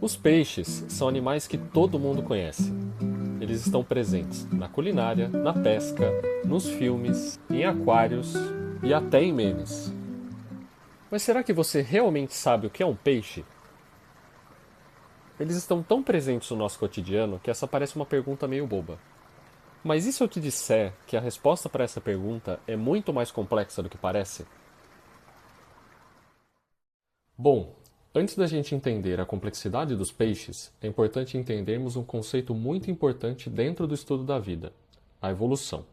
Os peixes são animais que todo mundo conhece. Eles estão presentes na culinária, na pesca, nos filmes, em aquários e até em memes. Mas será que você realmente sabe o que é um peixe? Eles estão tão presentes no nosso cotidiano que essa parece uma pergunta meio boba. Mas e se eu te disser que a resposta para essa pergunta é muito mais complexa do que parece? Bom, antes da gente entender a complexidade dos peixes, é importante entendermos um conceito muito importante dentro do estudo da vida: a evolução.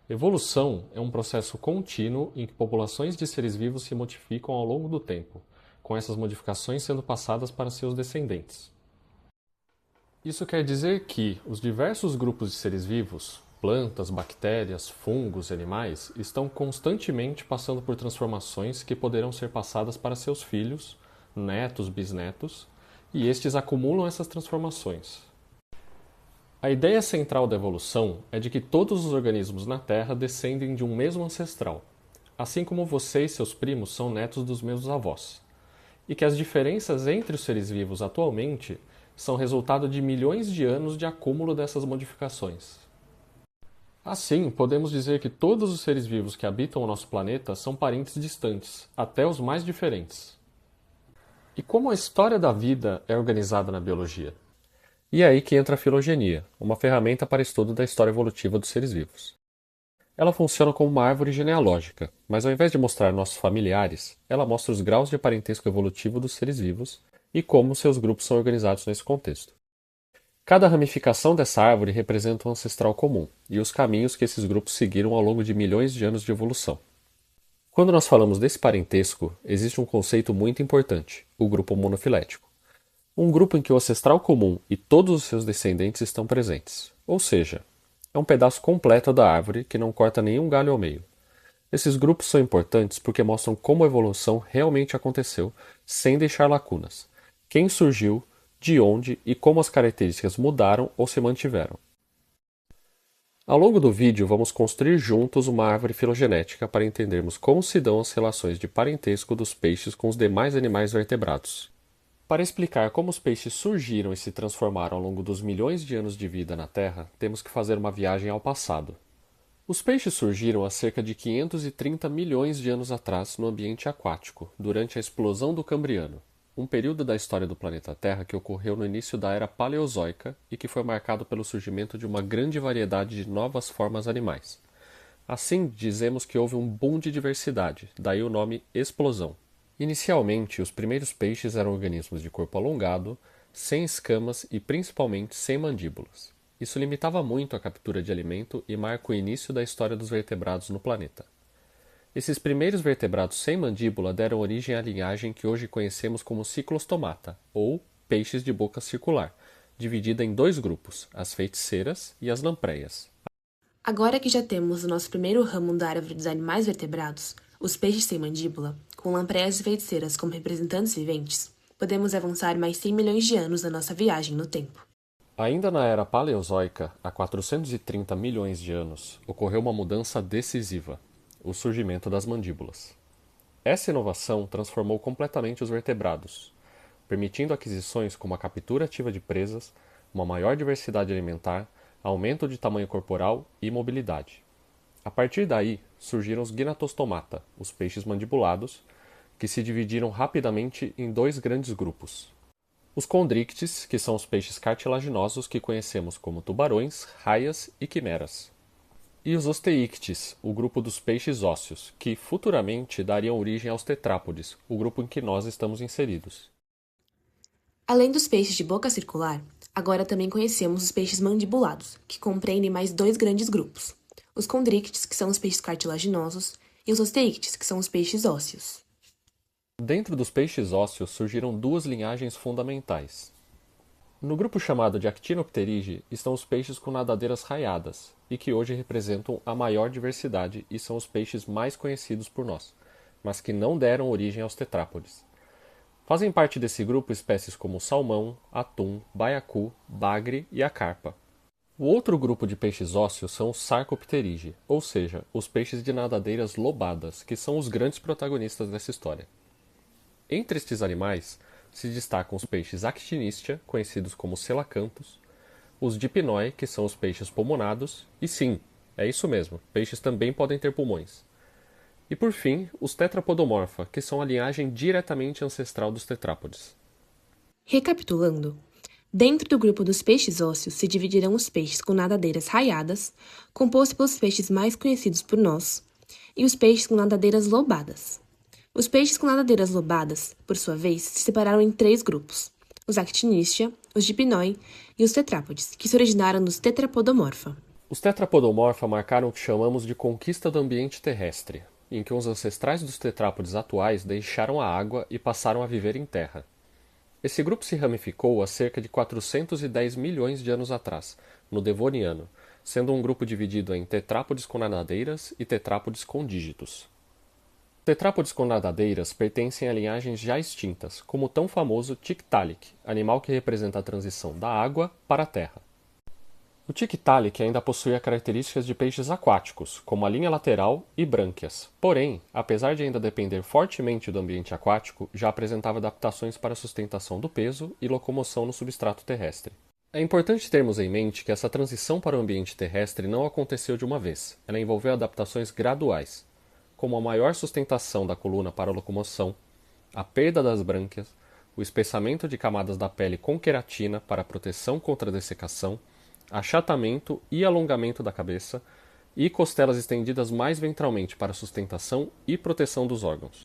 Evolução é um processo contínuo em que populações de seres vivos se modificam ao longo do tempo, com essas modificações sendo passadas para seus descendentes. Isso quer dizer que os diversos grupos de seres vivos, plantas, bactérias, fungos e animais, estão constantemente passando por transformações que poderão ser passadas para seus filhos, netos, bisnetos, e estes acumulam essas transformações. A ideia central da evolução é de que todos os organismos na Terra descendem de um mesmo ancestral, assim como você e seus primos são netos dos mesmos avós, e que as diferenças entre os seres vivos atualmente são resultado de milhões de anos de acúmulo dessas modificações. Assim, podemos dizer que todos os seres vivos que habitam o nosso planeta são parentes distantes, até os mais diferentes. E como a história da vida é organizada na biologia? E é aí que entra a filogenia, uma ferramenta para estudo da história evolutiva dos seres vivos. Ela funciona como uma árvore genealógica, mas ao invés de mostrar nossos familiares, ela mostra os graus de parentesco evolutivo dos seres vivos e como seus grupos são organizados nesse contexto. Cada ramificação dessa árvore representa um ancestral comum e os caminhos que esses grupos seguiram ao longo de milhões de anos de evolução. Quando nós falamos desse parentesco, existe um conceito muito importante: o grupo monofilético. Um grupo em que o ancestral comum e todos os seus descendentes estão presentes. Ou seja, é um pedaço completo da árvore que não corta nenhum galho ao meio. Esses grupos são importantes porque mostram como a evolução realmente aconteceu, sem deixar lacunas. Quem surgiu, de onde e como as características mudaram ou se mantiveram. Ao longo do vídeo, vamos construir juntos uma árvore filogenética para entendermos como se dão as relações de parentesco dos peixes com os demais animais vertebrados. Para explicar como os peixes surgiram e se transformaram ao longo dos milhões de anos de vida na Terra, temos que fazer uma viagem ao passado. Os peixes surgiram há cerca de 530 milhões de anos atrás no ambiente aquático, durante a explosão do Cambriano, um período da história do planeta Terra que ocorreu no início da Era Paleozoica e que foi marcado pelo surgimento de uma grande variedade de novas formas animais. Assim, dizemos que houve um boom de diversidade, daí o nome explosão. Inicialmente, os primeiros peixes eram organismos de corpo alongado, sem escamas e principalmente sem mandíbulas. Isso limitava muito a captura de alimento e marca o início da história dos vertebrados no planeta. Esses primeiros vertebrados sem mandíbula deram origem à linhagem que hoje conhecemos como ciclostomata, ou peixes de boca circular, dividida em dois grupos, as feiticeiras e as lampreias. Agora que já temos o nosso primeiro ramo da árvore dos animais vertebrados, os peixes sem mandíbula, com lampreias e feiticeiras como representantes viventes, podemos avançar mais 100 milhões de anos na nossa viagem no tempo. Ainda na era paleozoica, há 430 milhões de anos, ocorreu uma mudança decisiva: o surgimento das mandíbulas. Essa inovação transformou completamente os vertebrados, permitindo aquisições como a captura ativa de presas, uma maior diversidade alimentar, aumento de tamanho corporal e mobilidade. A partir daí, surgiram os gnatostomata, os peixes mandibulados, que se dividiram rapidamente em dois grandes grupos: os condrictes, que são os peixes cartilaginosos que conhecemos como tubarões, raias e quimeras. E os osteíctes, o grupo dos peixes ósseos, que futuramente dariam origem aos tetrápodes, o grupo em que nós estamos inseridos. Além dos peixes de boca circular, agora também conhecemos os peixes mandibulados, que compreendem mais dois grandes grupos: os condrictes, que são os peixes cartilaginosos, e os osteíctes, que são os peixes ósseos. Dentro dos peixes ósseos surgiram duas linhagens fundamentais. No grupo chamado de Actinopterige estão os peixes com nadadeiras raiadas, e que hoje representam a maior diversidade e são os peixes mais conhecidos por nós, mas que não deram origem aos tetrápodes. Fazem parte desse grupo espécies como o salmão, atum, baiacu, bagre e a carpa. O outro grupo de peixes ósseos são os Sarcopterige, ou seja, os peixes de nadadeiras lobadas, que são os grandes protagonistas dessa história. Entre estes animais, se destacam os peixes Actinistia, conhecidos como selacanthus, os Dipinoi, que são os peixes pulmonados, e sim, é isso mesmo, peixes também podem ter pulmões. E por fim, os Tetrapodomorpha, que são a linhagem diretamente ancestral dos tetrápodes. Recapitulando, dentro do grupo dos peixes ósseos se dividirão os peixes com nadadeiras raiadas, composto pelos peixes mais conhecidos por nós, e os peixes com nadadeiras lobadas. Os peixes com nadadeiras lobadas, por sua vez, se separaram em 3 grupos: os Actinistia, os Dipinoi e os tetrápodes, que se originaram nos Tetrapodomorpha. Os Tetrapodomorpha marcaram o que chamamos de conquista do ambiente terrestre, em que os ancestrais dos tetrápodes atuais deixaram a água e passaram a viver em terra. Esse grupo se ramificou há cerca de 410 milhões de anos atrás, no Devoniano, sendo um grupo dividido em tetrápodes com nadadeiras e tetrápodes com dígitos. Tetrápodes com nadadeiras pertencem a linhagens já extintas, como o tão famoso Tiktaalik, animal que representa a transição da água para a terra. O Tiktaalik ainda possuía características de peixes aquáticos, como a linha lateral e brânquias. Porém, apesar de ainda depender fortemente do ambiente aquático, já apresentava adaptações para a sustentação do peso e locomoção no substrato terrestre. É importante termos em mente que essa transição para o ambiente terrestre não aconteceu de uma vez. Ela envolveu adaptações graduais, como a maior sustentação da coluna para a locomoção, a perda das brânquias, o espessamento de camadas da pele com queratina para proteção contra a dessecação, achatamento e alongamento da cabeça e costelas estendidas mais ventralmente para sustentação e proteção dos órgãos.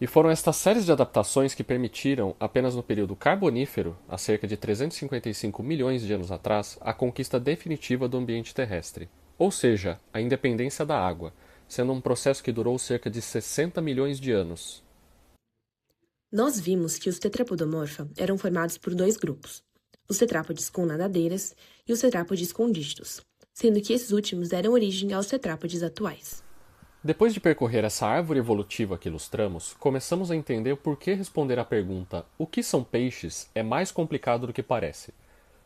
E foram estas séries de adaptações que permitiram, apenas no período Carbonífero, há cerca de 355 milhões de anos atrás, a conquista definitiva do ambiente terrestre, ou seja, a independência da água, sendo um processo que durou cerca de 60 milhões de anos. Nós vimos que os Tetrapodomorpha eram formados por 2 grupos: os tetrápodes com nadadeiras e os tetrápodes com dígitos, sendo que esses últimos deram origem aos tetrápodes atuais. Depois de percorrer essa árvore evolutiva que ilustramos, começamos a entender o porquê responder à pergunta "o que são peixes?" é mais complicado do que parece.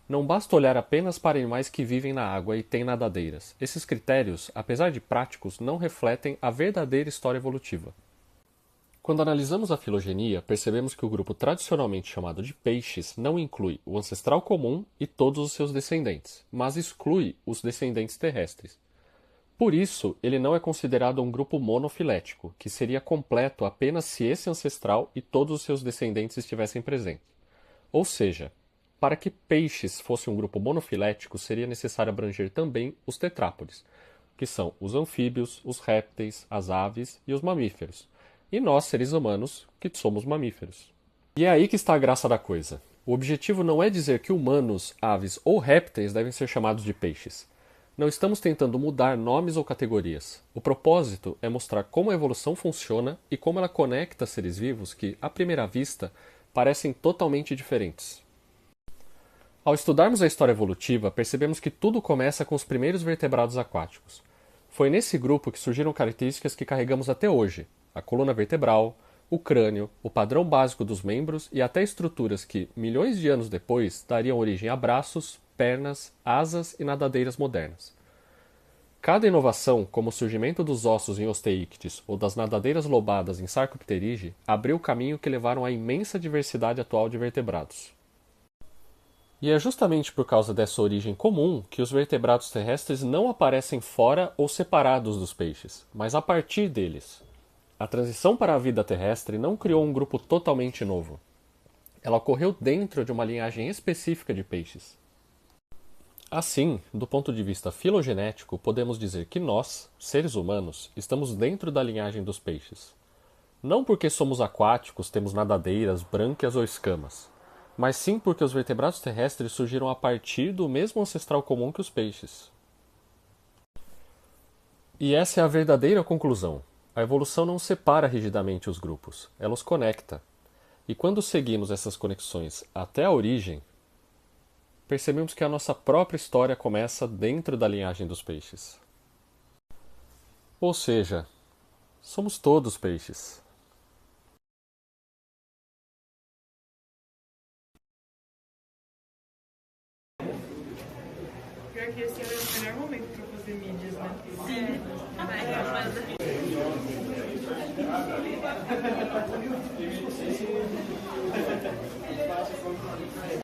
Não basta olhar apenas para animais que vivem na água e têm nadadeiras. Esses critérios, apesar de práticos, não refletem a verdadeira história evolutiva. Quando analisamos a filogenia, percebemos que o grupo tradicionalmente chamado de peixes não inclui o ancestral comum e todos os seus descendentes, mas exclui os descendentes terrestres. Por isso, ele não é considerado um grupo monofilético, que seria completo apenas se esse ancestral e todos os seus descendentes estivessem presentes. Ou seja, para que peixes fosse um grupo monofilético, seria necessário abranger também os tetrápodes, que são os anfíbios, os répteis, as aves e os mamíferos, e nós, seres humanos, que somos mamíferos. E é aí que está a graça da coisa. O objetivo não é dizer que humanos, aves ou répteis devem ser chamados de peixes. Não estamos tentando mudar nomes ou categorias. O propósito é mostrar como a evolução funciona e como ela conecta seres vivos que, à primeira vista, parecem totalmente diferentes. Ao estudarmos a história evolutiva, percebemos que tudo começa com os primeiros vertebrados aquáticos. Foi nesse grupo que surgiram características que carregamos até hoje: a coluna vertebral, o crânio, o padrão básico dos membros e até estruturas que, milhões de anos depois, dariam origem a braços, pernas, asas e nadadeiras modernas. Cada inovação, como o surgimento dos ossos em Osteíctes ou das nadadeiras lobadas em Sarcopterygi, abriu o caminho que levaram à imensa diversidade atual de vertebrados. E é justamente por causa dessa origem comum que os vertebrados terrestres não aparecem fora ou separados dos peixes, mas a partir deles. A transição para a vida terrestre não criou um grupo totalmente novo. Ela ocorreu dentro de uma linhagem específica de peixes. Assim, do ponto de vista filogenético, podemos dizer que nós, seres humanos, estamos dentro da linhagem dos peixes. Não porque somos aquáticos, temos nadadeiras, brânquias ou escamas, mas sim porque os vertebrados terrestres surgiram a partir do mesmo ancestral comum que os peixes. E essa é a verdadeira conclusão. A evolução não separa rigidamente os grupos, ela os conecta. E quando seguimos essas conexões até a origem, percebemos que a nossa própria história começa dentro da linhagem dos peixes. Ou seja, somos todos peixes. Pior que esse é o melhor momento para fazer mídias, né? Sim. Tchau.